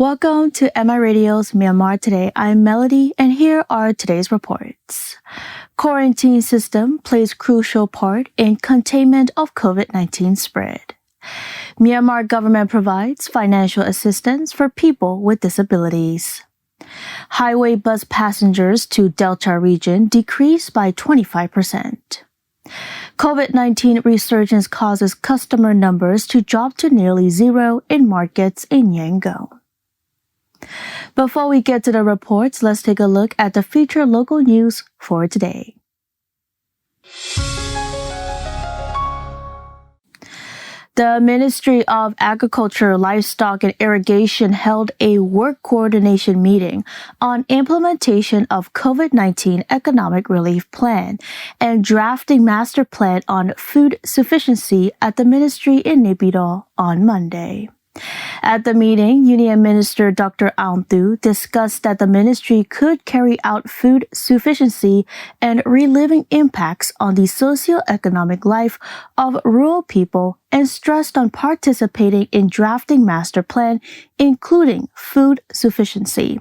Welcome to MI Radio's Myanmar Today. I'm Melody, and here are today's reports. Quarantine system plays crucial part in containment of COVID-19 spread. Myanmar government provides financial assistance for people with disabilities. Highway bus passengers to Delta region decreased by 25%. COVID-19 resurgence causes customer numbers to drop to nearly zero in markets in Yangon. Before we get to the reports, let's take a look at the featured local news for today. The Ministry of Agriculture, Livestock and Irrigation held a work coordination meeting on implementation of COVID-19 economic relief plan and drafting master plan on food sufficiency at the ministry in Naypyidaw on Monday. At the meeting, Union Minister Dr. Aung Thu discussed that the ministry could carry out food sufficiency and reliving impacts on the socio-economic life of rural people and stressed on participating in drafting master plan, including food sufficiency,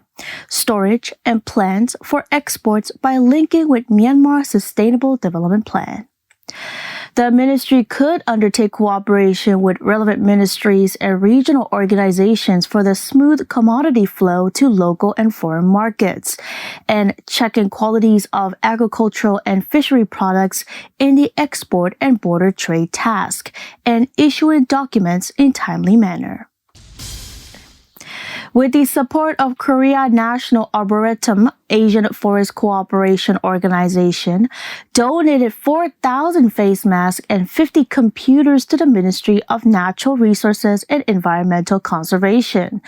storage, and plans for exports by linking with Myanmar's Sustainable Development Plan. The ministry could undertake cooperation with relevant ministries and regional organizations for the smooth commodity flow to local and foreign markets, and checking qualities of agricultural and fishery products in the export and border trade task, and issuing documents in timely manner. With the support of Korea National Arboretum, Asian Forest Cooperation Organization donated 4,000 face masks and 50 computers to the Ministry of Natural Resources and Environmental Conservation.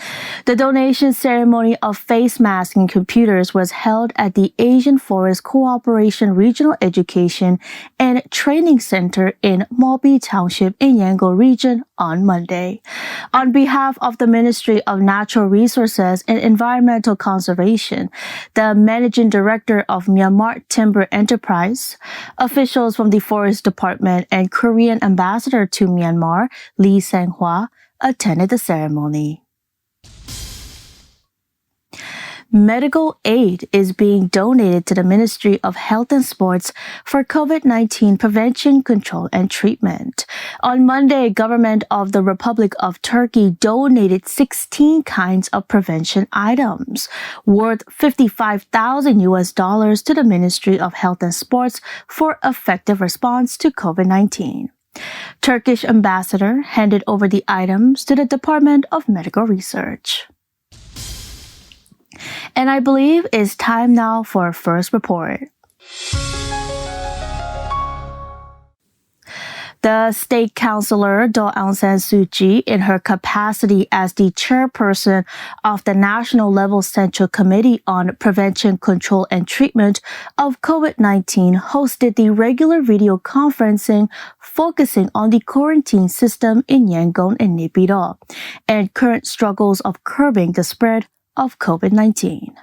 The donation ceremony of face masks and computers was held at the Asian Forest Cooperation Regional Education and Training Center in Malby Township in Yangon Region on Monday. On behalf of the Ministry of Natural Resources and Environmental Conservation, the Managing Director of Myanmar Timber Enterprise, officials from the Forest Department, and Korean Ambassador to Myanmar, Lee Sang-hwa, attended the ceremony. Medical aid is being donated to the Ministry of Health and Sports for COVID-19 prevention, control, and treatment. On Monday, government of the Republic of Turkey donated 16 kinds of prevention items worth $55,000 to the Ministry of Health and Sports for effective response to COVID-19. Turkish ambassador handed over the items to the Department of Medical Research. And I believe it's time now for our first report. The State Councillor Daw Aung San Suu Kyi, in her capacity as the chairperson of the National Level Central Committee on Prevention, Control and Treatment of COVID-19, hosted the regular video conferencing focusing on the quarantine system in Yangon and Naypyidaw and current struggles of curbing the spread of COVID-19.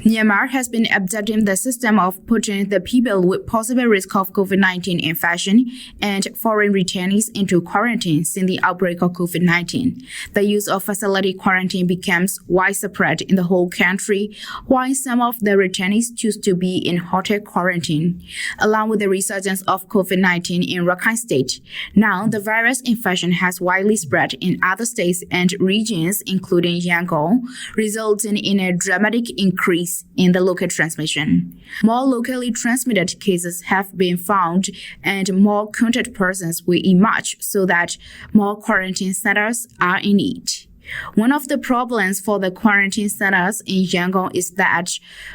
Myanmar has been adopting the system of putting the people with possible risk of COVID-19 infection and foreign returnees into quarantine since the outbreak of COVID-19. The use of facility quarantine becomes widespread in the whole country, while some of the returnees choose to be in hotel quarantine. Along with the resurgence of COVID-19 in Rakhine State, now the virus infection has widely spread in other states and regions, including Yangon, resulting in a dramatic increase in the local transmission. More locally transmitted cases have been found and more contact persons will emerge so that more quarantine centers are in need. One of the problems for the quarantine centers in Yangon is that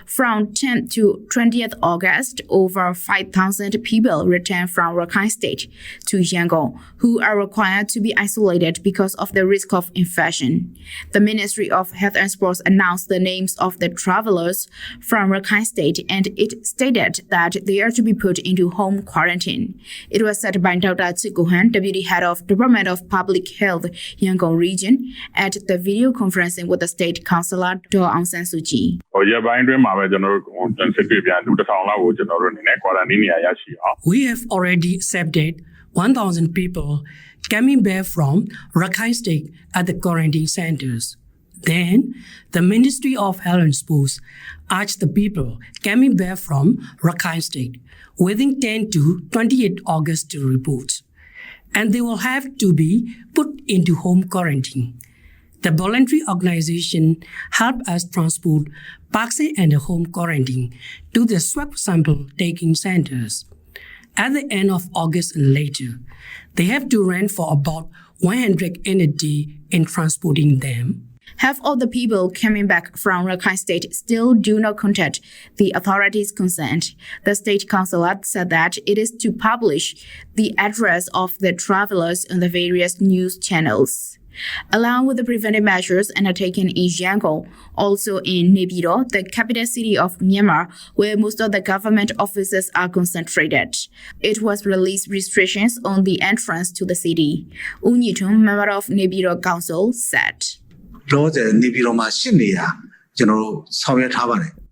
from 10th to 20th August, over 5,000 people returned from Rakhine State to Yangon who are required to be isolated because of the risk of infection. The Ministry of Health and Sports announced the names of the travelers from Rakhine State, and it stated that they are to be put into home quarantine. It was said by Dr. Tsikohan, Deputy Head of Department of Public Health, Yangon Region, at the video conferencing with the State Councillor Daw Aung San Suu Kyi. We have already accepted 1,000 people coming back from Rakhine State at the quarantine centers. Then, the Ministry of Health and Sports urged the people coming back from Rakhine State within 10 to 28 August to report, and they will have to be put into home quarantine. The voluntary organization helped us transport Pakse and the home quarantine to the swab sample taking centers. At the end of August and later, they have to rent for about 100 in a day in transporting them. Half of the people coming back from Rakhine State still do not contact the authorities concerned. The state consulate said that it is to publish the address of the travelers on the various news channels. Along with the preventive measures undertaken in Yangon, also in Naypyidaw, the capital city of Myanmar, where most of the government offices are concentrated, it was released restrictions on the entrance to the city. U Nyitung, member of Naypyidaw Council, said.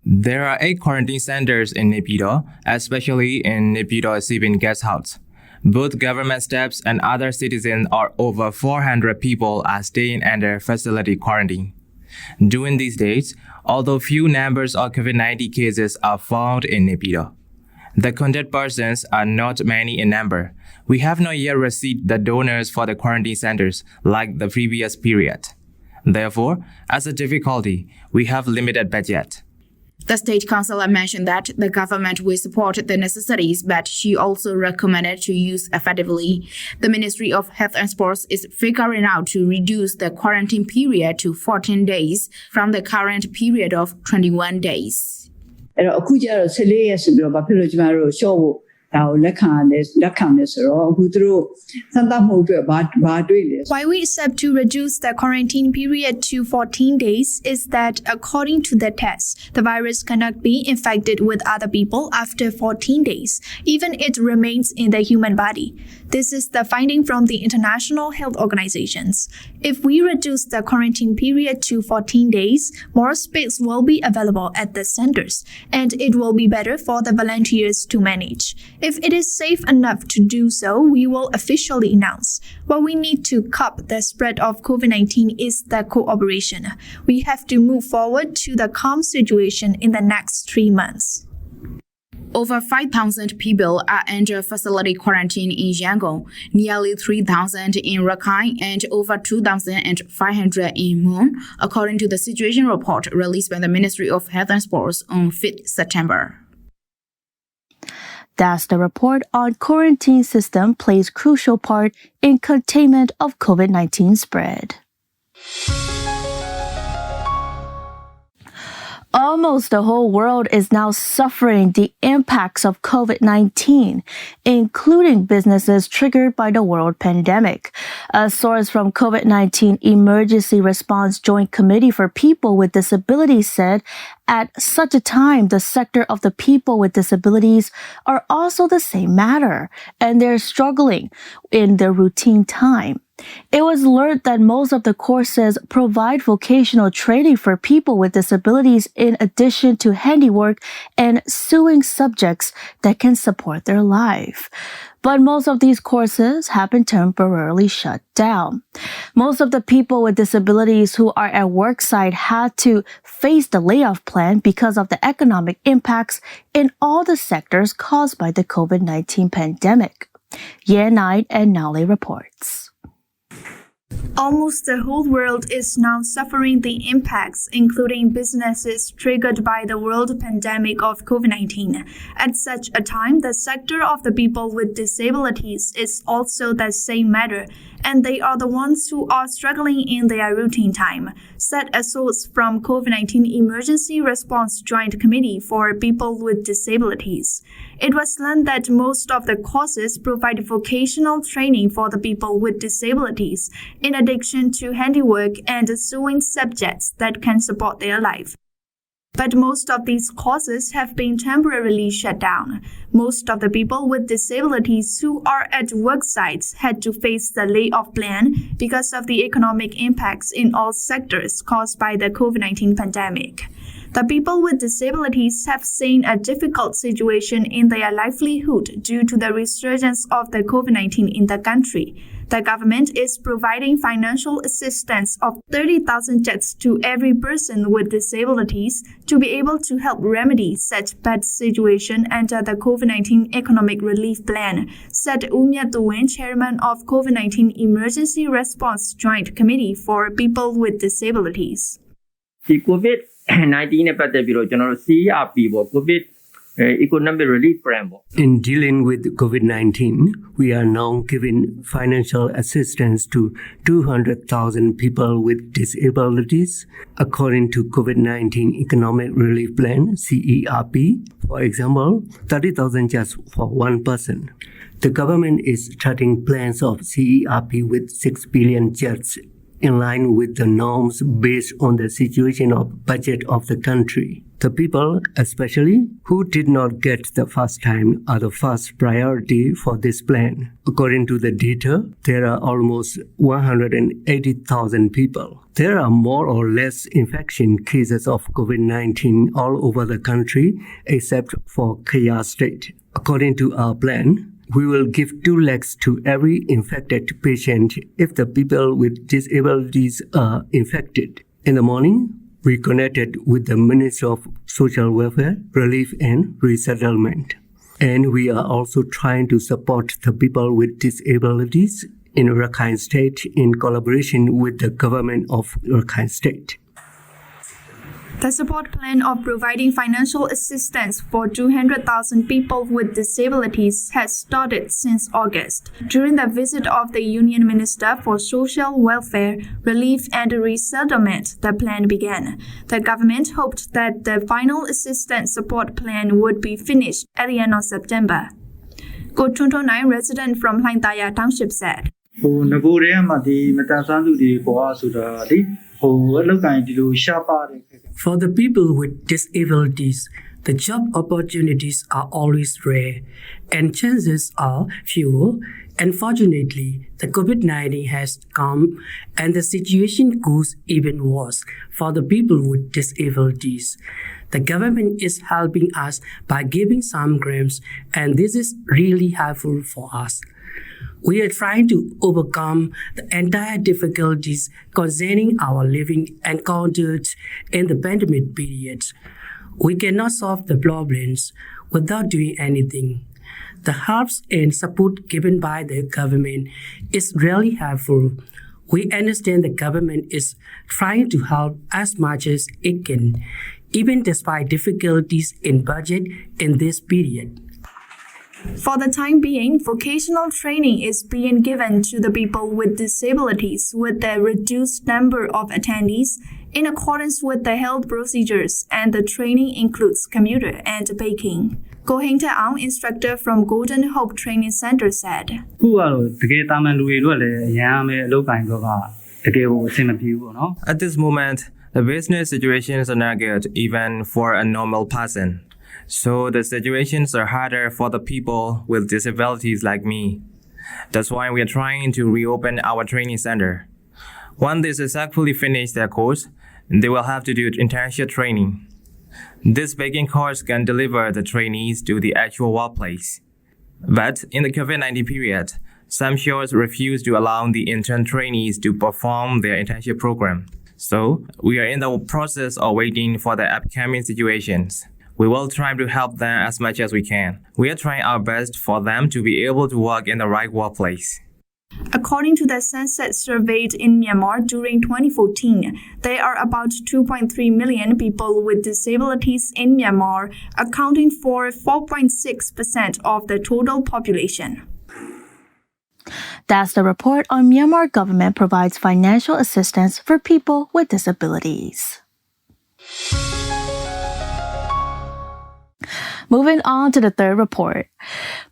There are 8 quarantine centers in Naypyidaw, especially in Naypyidaw Civil Guest House. Both government staffs and other citizens or over 400 people are staying under facility quarantine. During these days, although few numbers of COVID-19 cases are found in Naypyidaw, the contact persons are not many in number. We have not yet received the donors for the quarantine centers like the previous period. Therefore, as a difficulty, we have limited budget. The state councillor mentioned that the government will support the necessities, but she also recommended to use effectively. The Ministry of Health and Sports is figuring out to reduce the quarantine period to 14 days from the current period of 21 days. Why we accept to reduce the quarantine period to 14 days is that according to the test, the virus cannot be infected with other people after 14 days, even it remains in the human body. This is the finding from the international health organizations. If we reduce the quarantine period to 14 days, more space will be available at the centers, and it will be better for the volunteers to manage. If it is safe enough to do so, we will officially announce. What we need to curb the spread of COVID-19 is the cooperation. We have to move forward to the calm situation in the next 3 months. Over 5,000 people are under facility quarantine in Yangon, nearly 3,000 in Rakhine, and over 2,500 in Mon, according to the situation report released by the Ministry of Health and Sports on 5th September. That's the report on quarantine system plays crucial part in containment of COVID-19 spread. Almost the whole world is now suffering the impacts of COVID-19, including businesses triggered by the world pandemic. A source from COVID-19 Emergency Response Joint Committee for People with Disabilities said, at such a time, the sector of the people with disabilities are also the same matter, and they're struggling in their routine time. It was learned that most of the courses provide vocational training for people with disabilities in addition to handiwork and sewing subjects that can support their life. But most of these courses have been temporarily shut down. Most of the people with disabilities who are at worksite had to face the layoff plan because of the economic impacts in all the sectors caused by the COVID-19 pandemic. Yan Knight and Nale reports. Almost the whole world is now suffering the impacts, including businesses triggered by the world pandemic of COVID-19. At such a time, the sector of the people with disabilities is also the same matter, and they are the ones who are struggling in their routine time, said a source from COVID-19 Emergency Response Joint Committee for People with Disabilities. It was learned that most of the courses provide vocational training for the people with disabilities, in addition to handiwork and sewing subjects that can support their life. But most of these courses have been temporarily shut down. Most of the people with disabilities who are at work sites had to face the layoff plan because of the economic impacts in all sectors caused by the COVID-19 pandemic. The people with disabilities have seen a difficult situation in their livelihood due to the resurgence of the COVID-19 in the country. The government is providing financial assistance of 30,000 kyats to every person with disabilities to be able to help remedy such bad situation under the COVID-19 Economic Relief Plan, said Myanmar, chairman of COVID-19 Emergency Response Joint Committee for People with Disabilities. COVID-19 နဲ့ပတ်သက်ပြီးတော့ကျွန်တော်တို့ CERP ပေါ့ COVID Economic Relief Plan ပေါ့ In dealing with COVID-19, we are now giving financial assistance to 200,000 people with disabilities according to COVID-19 Economic Relief Plan CERP. For example, 30,000 just for one person. The government is starting plans of CERP with 6 billion kyats in line with the norms based on the situation of budget of the country. The people, especially who did not get the first time, are the first priority for this plan. According to the data, there are almost 180,000 people. There are more or less infection cases of COVID-19 all over the country, except for Kayah State. According to our plan, we will give 2 lakhs to every infected patient if the people with disabilities are infected. In the morning, we connected with the Ministry of Social Welfare, Relief and Resettlement. And we are also trying to support the people with disabilities in Rakhine State in collaboration with the government of Rakhine State. The support plan of providing financial assistance for 200,000 people with disabilities has started since August. During the visit of the Union Minister for Social Welfare, Relief and Resettlement, the plan began. The government hoped that the final assistance support plan would be finished at the end of September. Ko Chuntonai, resident from Hlaintaya Township, said. For the people with disabilities, the job opportunities are always rare and chances are few. Unfortunately, the COVID-19 has come and the situation goes even worse for the people with disabilities. The government is helping us by giving some grants, and this is really helpful for us. We are trying to overcome the entire difficulties concerning our living encountered in the pandemic period. We cannot solve the problems without doing anything. The help and support given by the government is really helpful. We understand the government is trying to help as much as it can, even despite difficulties in budget in this period. For the time being, vocational training is being given to the people with disabilities with a reduced number of attendees in accordance with the health procedures, and the training includes commuter and baking. Ko Heng Taong, instructor from Golden Hope Training Center, said. At this moment, the business situations are not good even for a normal person. So the situations are harder for the people with disabilities like me. That's why we are trying to reopen our training center. Once they successfully finish their course, they will have to do internship training. This baking course can deliver the trainees to the actual workplace. But in the COVID-19 period, some shows refuse to allow the intern trainees to perform their internship program. So we are in the process of waiting for the upcoming situations. We will try to help them as much as we can. We are trying our best for them to be able to work in the right workplace. According to the census surveyed in Myanmar during 2014, there are about 2.3 million people with disabilities in Myanmar, accounting for 4.6% of the total population. That's the report on Myanmar government provides financial assistance for people with disabilities. Moving on to the third report.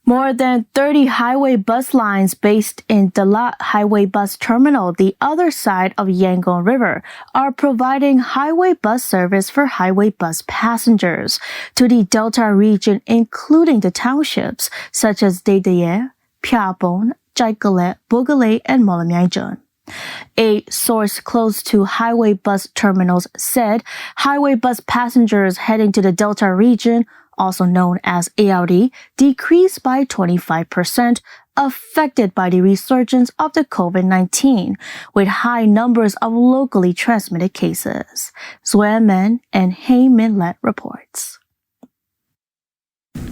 More than 30 highway bus lines based in Dalat Highway Bus Terminal, the other side of Yangon River, are providing highway bus service for highway bus passengers to the Delta region, including the townships such as Dedaye, Pyabon, Jaikale, Bogale, and Molamyangjon. A source close to highway bus terminals said highway bus passengers heading to the Delta region, also known as ALD, decreased by 25% affected by the resurgence of the COVID-19, with high numbers of locally transmitted cases. Zuemin and Heymin-led reports.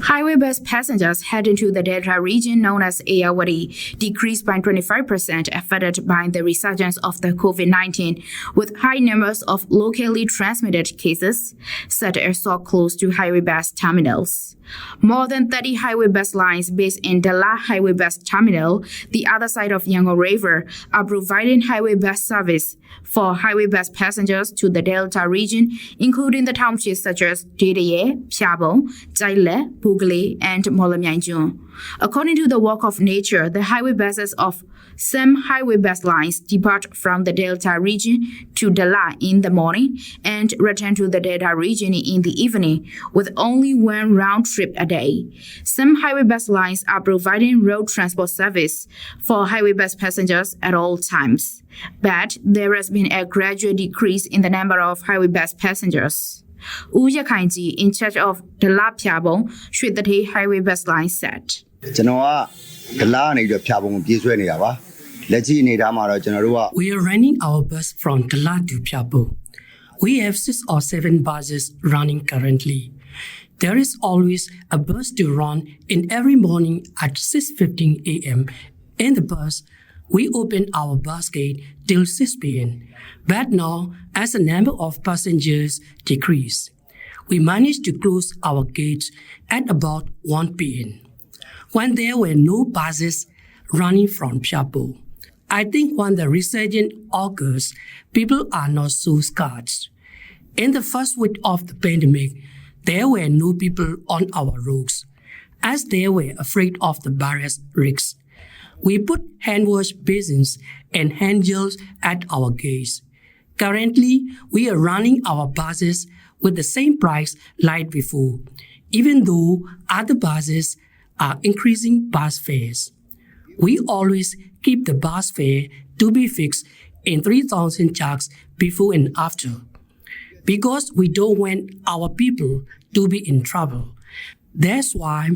Highway bus passengers heading to the Delta region known as Ayeyarwady decreased by 25%, affected by the resurgence of the COVID-19, with high numbers of locally transmitted cases, said a source close to highway bus terminals. More than 30 highway bus lines based in Dala Highway Bus Terminal, the other side of Yangon River, are providing highway bus service for highway bus passengers to the Delta region, including the townships such as Dedeye, Pyabong, Jaile, Bugle, and Molamyanjun. According to the Walk of Nature, the highway buses of some highway bus lines depart from the Delta region to Dala in the morning and return to the Delta region in the evening, with only one round trip a day. Some highway bus lines are providing road transport service for highway bus passengers at all times, but there has been a gradual decrease in the number of highway bus passengers. U Yakainji, in charge of the La Pyabong, Shwetati Highway Bus Line, said. We are running our bus from Dala to Pyabong. We have 6 or 7 buses running currently. There is always a bus to run in every morning at 6:15 a.m. In the bus, we open our bus gate till 6 p.m. But now, as the number of passengers decrease, we managed to close our gates at about 1 p.m. when there were no buses running from Pyabong. I think when the resurgence occurs, people are not so scared. In the first week of the pandemic, there were no people on our roads, as they were afraid of the virus risks. We put hand wash basins and hand gels at our gates. Currently, we are running our buses with the same price like before, even though other buses are increasing bus fares. We always keep the bus fare to be fixed in 3,000 chucks before and after, because we don't want our people to be in trouble. That's why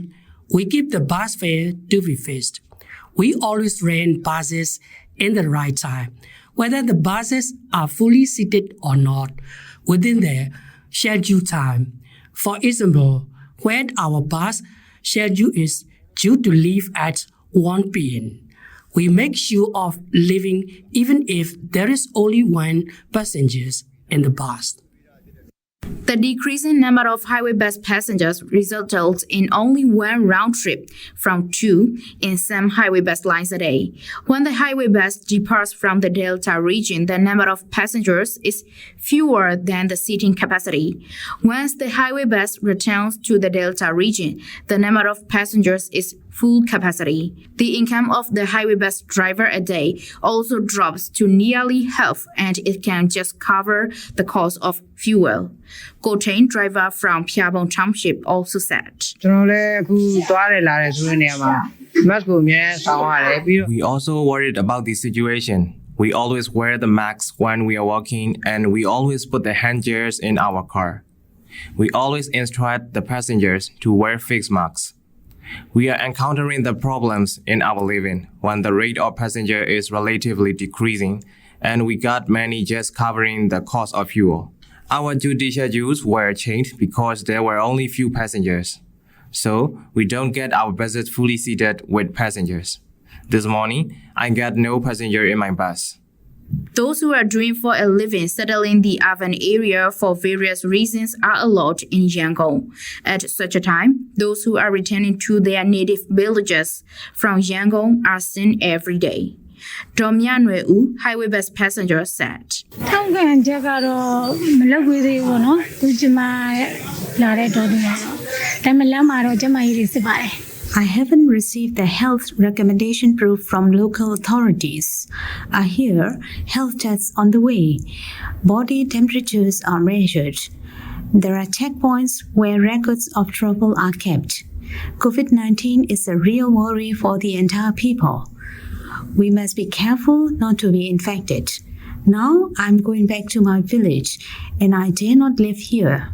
we keep the bus fare to be fixed. We always rent buses in the right time, whether the buses are fully seated or not, within their scheduled time. For example, when our bus schedule is due to leave at 1 p.m., we make sure of leaving even if there is only 1 passenger in the bus. The decreasing number of highway bus passengers resulted in only 1 round trip from 2 in some highway bus lines a day. When the highway bus departs from the Delta region, the number of passengers is fewer than the seating capacity. Once the highway bus returns to the Delta region, the number of passengers is full capacity. The income of the highway bus driver a day also drops to nearly half, and it can just cover the cost of fuel. Containment driver from Pyabong Township also said. We also worried about the situation. We always wear the masks when we are walking, and we always put the hand gels in our car. We always instruct the passengers to wear face masks. We are encountering the problems in our living when the rate of passenger is relatively decreasing, and we got many just covering the cost of fuel. Our duty schedules were changed because there were only few passengers. So we don't get our buses fully seated with passengers. This morning, I got no passenger in my bus. Those who are doing for a living settling the urban area for various reasons are a lot in Yangon. At such a time, those who are returning to their native villages from Yangon are seen every day. Myanmar Today highway bus passenger said. I haven't received the health recommendation proof from local authorities. I hear health tests on the way. Body temperatures are measured. There are checkpoints where records of travel are kept. COVID-19 is a real worry for the entire people. We must be careful not to be infected. Now I'm going back to my village and I dare not live here.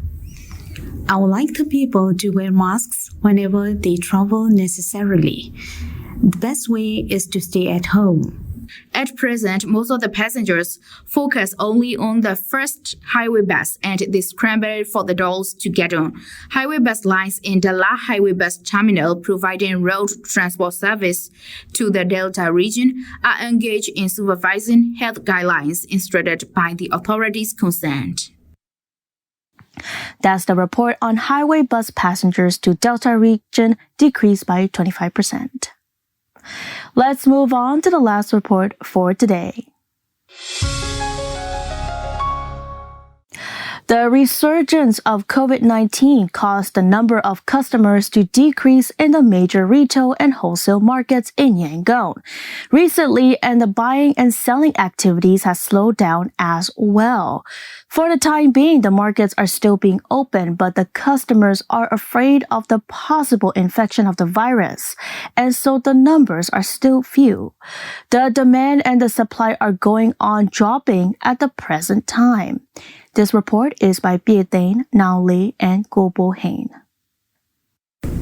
I would like the people to wear masks whenever they travel necessarily. The best way is to stay at home. At present, most of the passengers focus only on the first highway bus and they scramble for the doors to get on. Highway bus lines in the La Highway Bus Terminal providing road transport service to the Delta region are engaged in supervising health guidelines instructed by the authorities concerned. That's the report on highway bus passengers to Delta region decreased by 25%. Let's move on to the last report for today. The resurgence of COVID-19 caused the number of customers to decrease in the major retail and wholesale markets in Yangon recently, and the buying and selling activities has slowed down as well. For the time being, the markets are still being open, but the customers are afraid of the possible infection of the virus, and so the numbers are still few. The demand and the supply are going on dropping at the present time. This report is by Bia Dane, Nao Lee, and Go Bo Hain.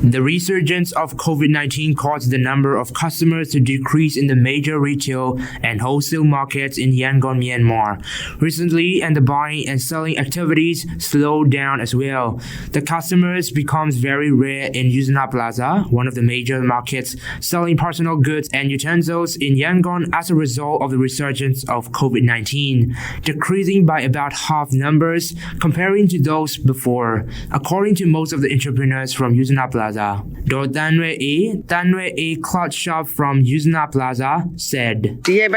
The resurgence of COVID-19 caused the number of customers to decrease in the major retail and wholesale markets in Yangon, Myanmar recently, and the buying and selling activities slowed down as well. The customers becomes very rare in Yuzna Plaza, one of the major markets selling personal goods and utensils in Yangon as a result of the resurgence of COVID-19, decreasing by about half numbers comparing to those before, according to most of the entrepreneurs from Yuzna Plaza. Dor Tanwe A cloth shop from Yuzna Plaza said, The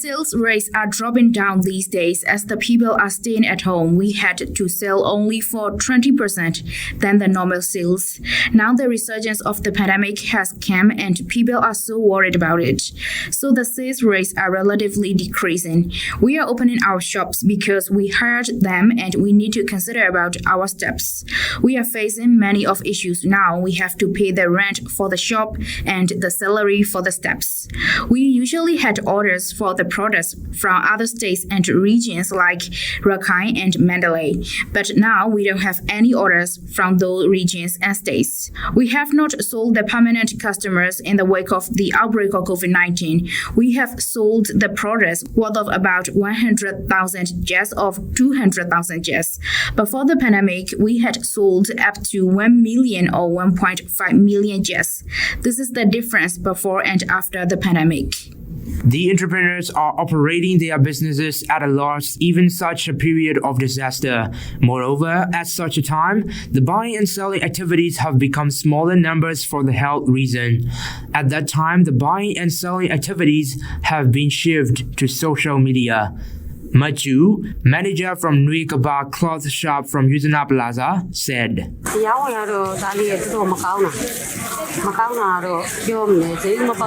sales rates are dropping down these days as the people are staying at home. We had to sell only for 20% than the normal sales. Now the resurgence of the pandemic has come and people are so worried about it. So the sales rates are relatively decreasing. We are opening our shops because we hired them and we need to consider about our steps. We are facing many of issues now. We have to pay the rent for the shop and the salary for the steps. We usually had orders for the products from other states and regions like Rakhine and Mandalay, but now we don't have any orders from those regions and states. We have not sold the permanent customers in the wake of the outbreak of COVID-19. We have sold the products worth of about 100,000 jets of 200,000 jets. Before the pandemic, we had sold up to 1 million or 1.5 million jets. This is the difference before and after the pandemic. The entrepreneurs are operating their businesses at a loss even such a period of disaster. Moreover, at such a time, the buying and selling activities have become smaller numbers for the health reason. At that time, the buying and selling activities have been shifted to social media. Machu, manager from Nui Kaba cloth shop from Yuzna Plaza, said,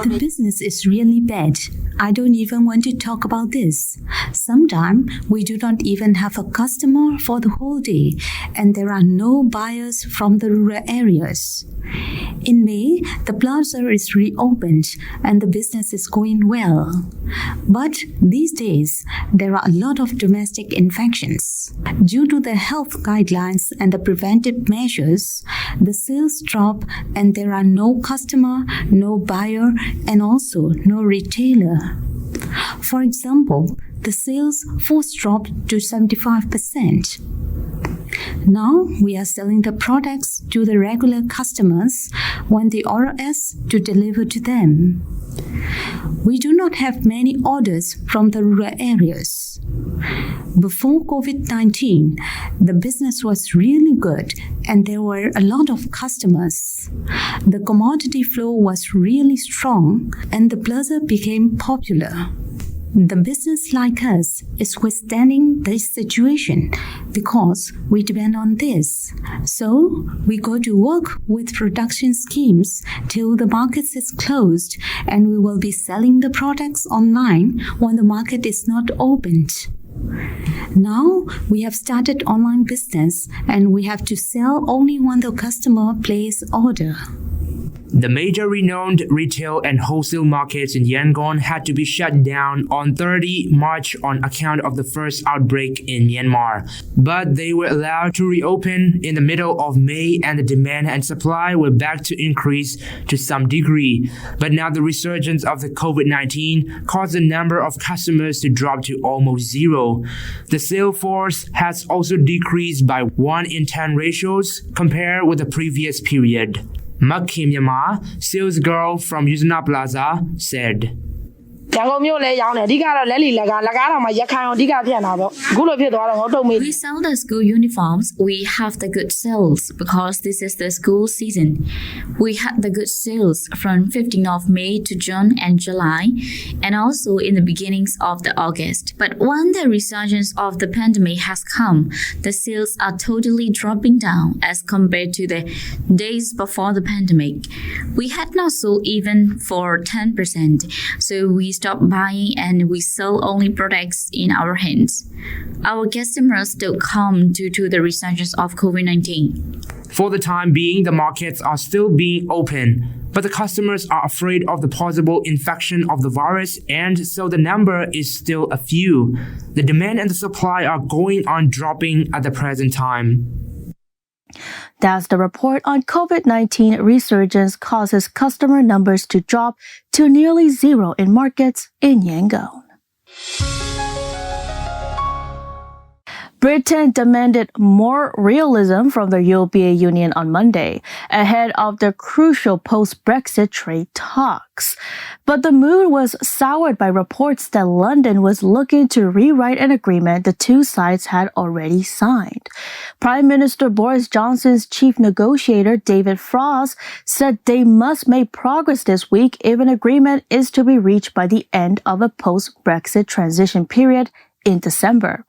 The business is really bad. I don't even want to talk about this. Sometimes we do not even have a customer for the whole day, and there are no buyers from the rural areas. In May, the plaza is reopened and the business is going well. But these days, there are a lot of domestic infections. Due to the health guidelines and the preventive measures, the sales drop and there are no customer, no buyer, and also no retailer. For example, the sales force dropped to 75%. Now we are selling the products to the regular customers when they order us to deliver to them. We do not have many orders from the rural areas. Before COVID-19, the business was really good and there were a lot of customers. The commodity flow was really strong and the plaza became popular. The business like us is withstanding this situation because we depend on this. So we go to work with production schemes till the market is closed and we will be selling the products online when the market is not opened. Now we have started online business and we have to sell only when the customer places order. The major renowned retail and wholesale markets in Yangon had to be shut down on 30 March on account of the first outbreak in Myanmar. But they were allowed to reopen in the middle of May, and the demand and supply were back to increase to some degree. But now the resurgence of the COVID-19 caused the number of customers to drop to almost zero. The sales force has also decreased by 1 in 10 ratios compared with the previous period. Mak Kim Yama, sales girl from Yuzna Plaza, said. ရန်ကုန်မြို့လည်းရောင်းတယ်အဓိကတော့လက်လီလက်ကတောင်မှရခိုင်အောင်အဓိကဖြစ်နေတာပေါ့အခုလိုဖြစ်သွားတော့ငေါတုံမေး We sell the school uniforms. We have the good sales because this is the school season. We had the good sales from 15th of May to June and July, and also in the beginnings of the August. But when the resurgence of the pandemic has come, the sales are totally dropping down as compared to the days before the pandemic. We had not sold even for 10%, so we stopped buying and we sell only products in our hands. Our customers still come due to the resurgence of COVID-19. For the time being, the markets are still being open, but the customers are afraid of the possible infection of the virus, and so the number is still a few. The demand and the supply are going on dropping at the present time. That's the report on COVID-19 resurgence causes customer numbers to drop to nearly zero in markets in Yangon. Britain demanded more realism from the European Union on Monday, ahead of the crucial post-Brexit trade talks. But the mood was soured by reports that London was looking to rewrite an agreement the two sides had already signed. Prime Minister Boris Johnson's chief negotiator, David Frost, said they must make progress this week if an agreement is to be reached by the end of a post-Brexit transition period in December.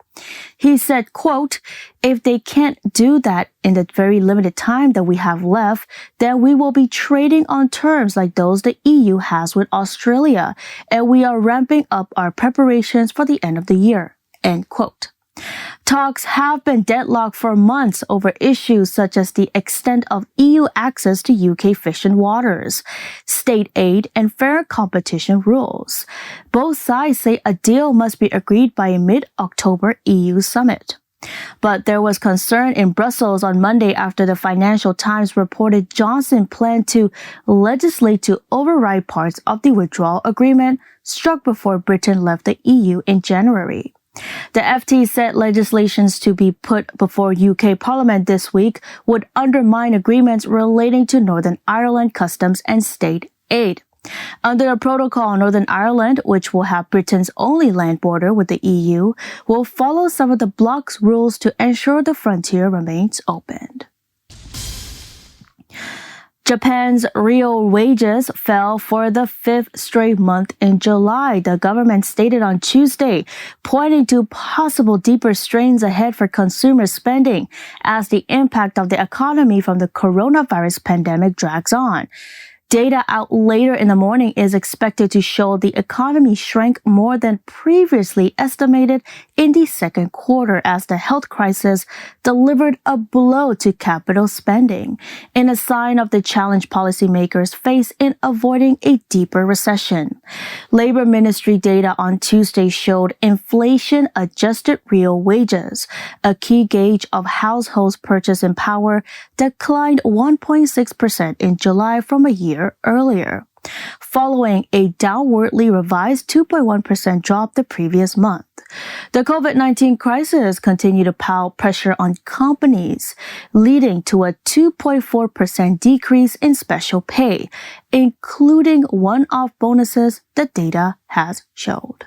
He said, quote, if they can't do that in the very limited time that we have left, then we will be trading on terms like those the EU has with Australia, and we are ramping up our preparations for the end of the year, end quote. Talks have been deadlocked for months over issues such as the extent of EU access to UK fishing waters, state aid, and fair competition rules. Both sides say a deal must be agreed by a mid-October EU summit. But there was concern in Brussels on Monday after the Financial Times reported Johnson planned to legislate to override parts of the withdrawal agreement struck before Britain left the EU in January. The FT said legislations to be put before UK Parliament this week would undermine agreements relating to Northern Ireland customs and state aid. Under the protocol, Northern Ireland, which will have Britain's only land border with the EU, will follow some of the bloc's rules to ensure the frontier remains open. Japan's real wages fell for the fifth straight month in July, the government stated on Tuesday, pointing to possible deeper strains ahead for consumer spending as the impact of the economy from the coronavirus pandemic drags on. Data out later in the morning is expected to show the economy shrank more than previously estimated in the second quarter as the health crisis delivered a blow to capital spending, in a sign of the challenge policymakers face in avoiding a deeper recession. Labor Ministry data on Tuesday showed inflation-adjusted real wages, a key gauge of households' purchasing power, declined 1.6% in July from a year earlier, following a downwardly revised 2.1% drop the previous month. The COVID-19 crisis continued to pile pressure on companies, leading to a 2.4% decrease in special pay, including one-off bonuses, the data has showed.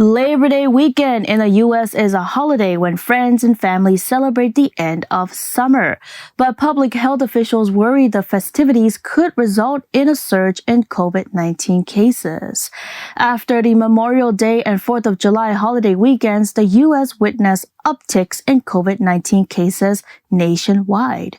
Labor Day weekend in the U.S. is a holiday when friends and families celebrate the end of summer. But public health officials worry the festivities could result in a surge in COVID-19 cases. After the Memorial Day and 4th of July holiday weekends, the U.S. witnessed upticks in COVID-19 cases nationwide.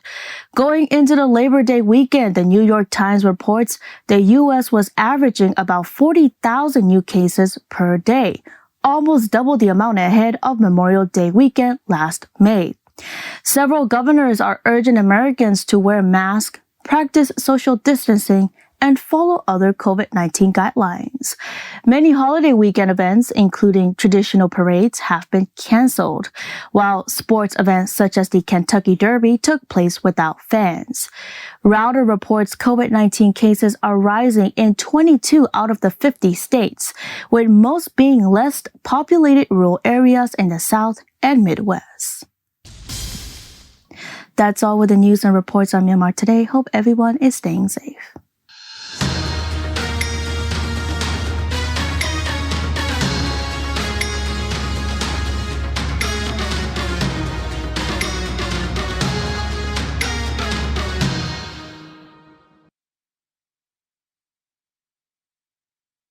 Going into the Labor Day weekend, the New York Times reports the U.S. was averaging about 40,000 new cases per day, almost double the amount ahead of Memorial Day weekend last May. Several governors are urging Americans to wear masks, practice social distancing, and follow other COVID-19 guidelines. Many holiday weekend events, including traditional parades, have been canceled, while sports events such as the Kentucky Derby took place without fans. Router reports COVID-19 cases are rising in 22 out of the 50 states, with most being less populated rural areas in the South and Midwest. That's all with the news and reports on Myanmar Today. Hope everyone is staying safe.